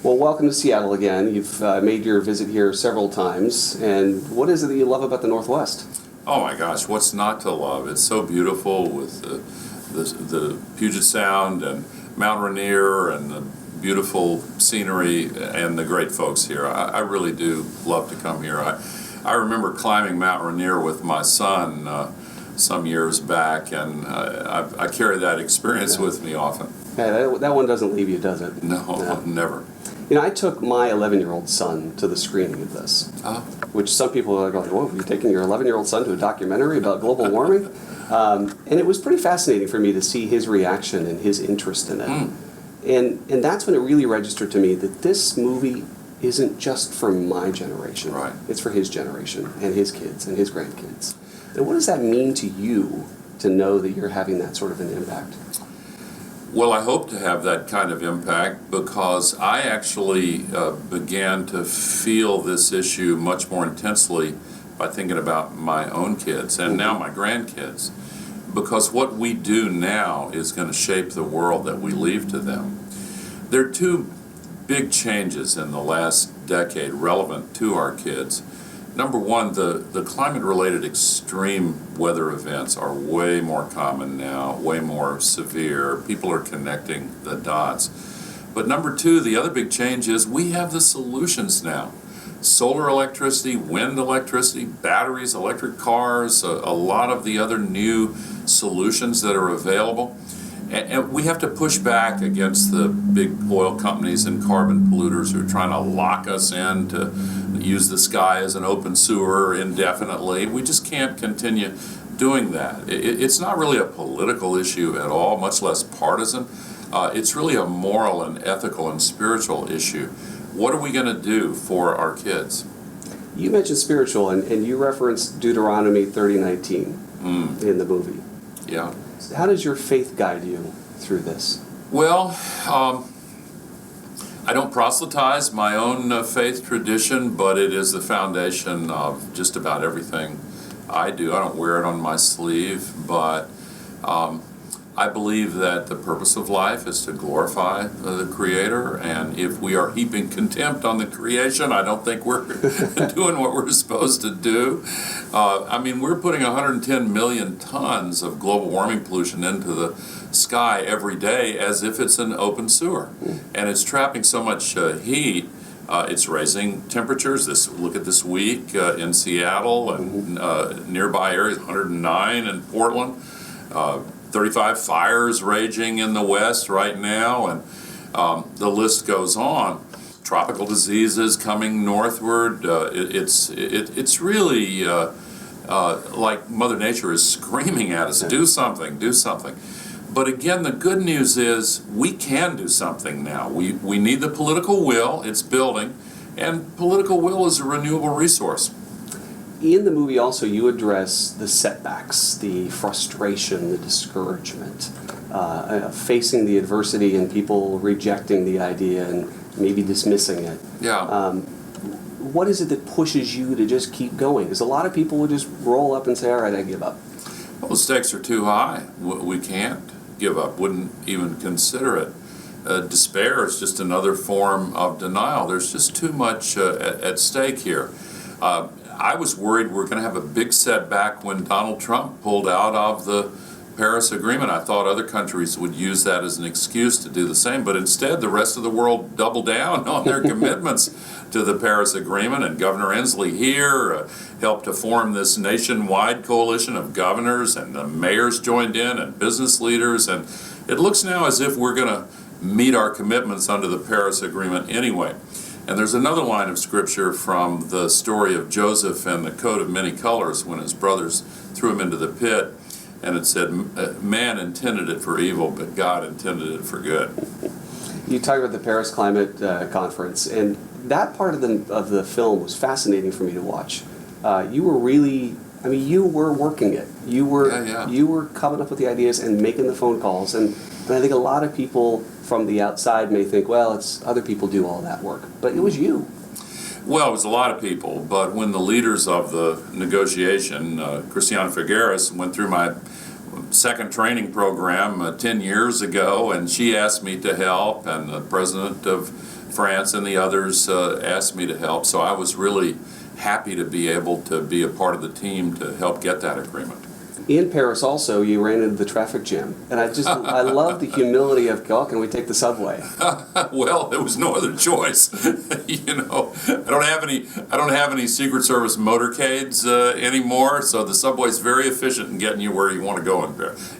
Well, welcome to Seattle again. You've made your visit here several times. And what is it that you love about the Northwest? Oh my gosh, what's not to love? It's so beautiful with the Puget Sound and Mount Rainier and the beautiful scenery and the great folks here. I really do love to come here. I remember climbing Mount Rainier with my son some years back, and I carry that experience with me often. Yeah, that one doesn't leave you, does it? No, never. You know, I took my 11-year-old son to the screening of this, which some people are going, whoa, you're taking your 11-year-old son to a documentary about global warming? And it was pretty fascinating for me to see his reaction and his interest in it. And that's when it really registered to me that this movie isn't just for my generation. Right. It's for his generation and his kids and his grandkids. And what does that mean to you to know that you're having that sort of an impact? Well, I hope to have that kind of impact because I actually began to feel this issue much more intensely by thinking about my own kids and now my grandkids. Because what we do now is going to shape the world that we leave to them. There are two big changes in the last decade relevant to our kids. Number one, the climate-related extreme weather events are way more common now, way more severe. People are connecting the dots. But number two, the other big change is we have the solutions now. Solar electricity, wind electricity, batteries, electric cars, a lot of the other new solutions that are available. And we have to push back against the big oil companies and carbon polluters who are trying to lock us in to use the sky as an open sewer indefinitely. We just can't continue doing that. It's not really a political issue at all, much less partisan. It's really a moral and ethical and spiritual issue. What are we going to do for our kids? You mentioned spiritual, and you referenced Deuteronomy 30:19 in the movie. Yeah. How does your faith guide you through this? Well, I don't proselytize my own faith tradition, but it is the foundation of just about everything I do. I don't wear it on my sleeve, but I believe that the purpose of life is to glorify the Creator, and if we are heaping contempt on the creation, I don't think we're doing what we're supposed to do. I mean, we're putting 110 million tons of global warming pollution into the sky every day as if it's an open sewer, and it's trapping so much heat. It's raising temperatures. Look at this week in Seattle and nearby areas, 109 in Portland. 35 fires raging in the West right now, and the list goes on. Tropical diseases coming northward. It's really like Mother Nature is screaming at us, do something, do something. But again, the good news is we can do something now. We need the political will, it's building, and political will is a renewable resource. In the movie also, you address the setbacks, the frustration, the discouragement, facing the adversity and people rejecting the idea and maybe dismissing it. Yeah. What is it that pushes you to just keep going? Because a lot of people will just roll up and say, all right, I give up. Well, the stakes are too high. We can't give up, wouldn't even consider it. Despair is just another form of denial. There's just too much at stake here. I was worried we were going to have a big setback when Donald Trump pulled out of the Paris Agreement. I thought other countries would use that as an excuse to do the same, but instead the rest of the world doubled down on their commitments to the Paris Agreement, and Governor Inslee here helped to form this nationwide coalition of governors, and the mayors joined in, and business leaders, and it looks now as if we're going to meet our commitments under the Paris Agreement anyway. And there's another line of scripture from the story of Joseph and the coat of many colors when his brothers threw him into the pit, and it said, man intended it for evil, but God intended it for good. You talked about the Paris Climate Conference, and that part of the film was fascinating for me to watch. You were really, I mean, you were working it. You were coming up with the ideas and making the phone calls, and I think a lot of people from the outside may think, well, it's other people do all that work, but it was you. Well, it was a lot of people, but when the leaders of the negotiation, Christiana Figueres, went through my second training program 10 years ago, and she asked me to help, and the president of France and the others asked me to help, so I was really happy to be able to be a part of the team to help get that agreement. In Paris also, you ran into the traffic jam. And I love the humility of, oh, can we take the subway? Well, there was no other choice. You know, I don't have any Secret Service motorcades anymore, so the subway's very efficient in getting you where you want to go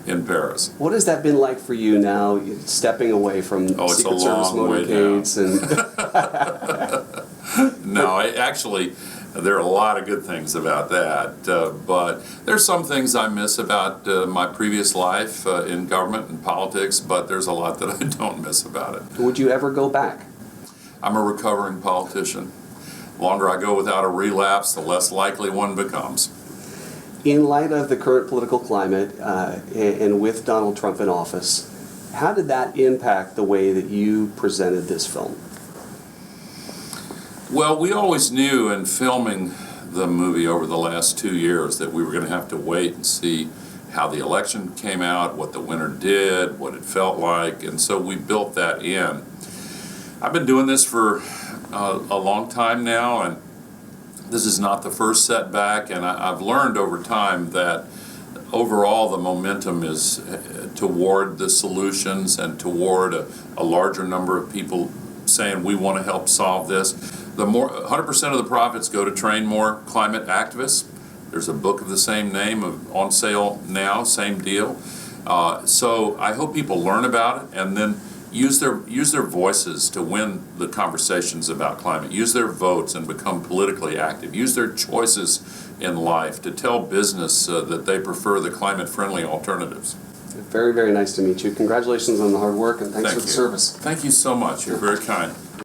in Paris. What has that been like for you now, stepping away from Secret Service motorcades? Actually, there are a lot of good things about that, but there's some things I miss about my previous life in government and politics, but there's a lot that I don't miss about it. Would you ever go back? I'm a recovering politician. The longer I go without a relapse, the less likely one becomes. In light of the current political climate and with Donald Trump in office, how did that impact the way that you presented this film? Well, we always knew in filming the movie over the last 2 years that we were going to have to wait and see how the election came out, what the winner did, what it felt like, and so we built that in. I've been doing this for a long time now, and this is not the first setback, and I've learned over time that overall the momentum is toward the solutions and toward a larger number of people saying we want to help solve this. 100% of the profits go to train more climate activists. There's a book of the same name on sale now, same deal. So I hope people learn about it and then use their voices to win the conversations about climate. Use their votes and become politically active. Use their choices in life to tell business that they prefer the climate-friendly alternatives. Very, very nice to meet you. Congratulations on the hard work and thanks for the service. Thank you so much. You're very kind.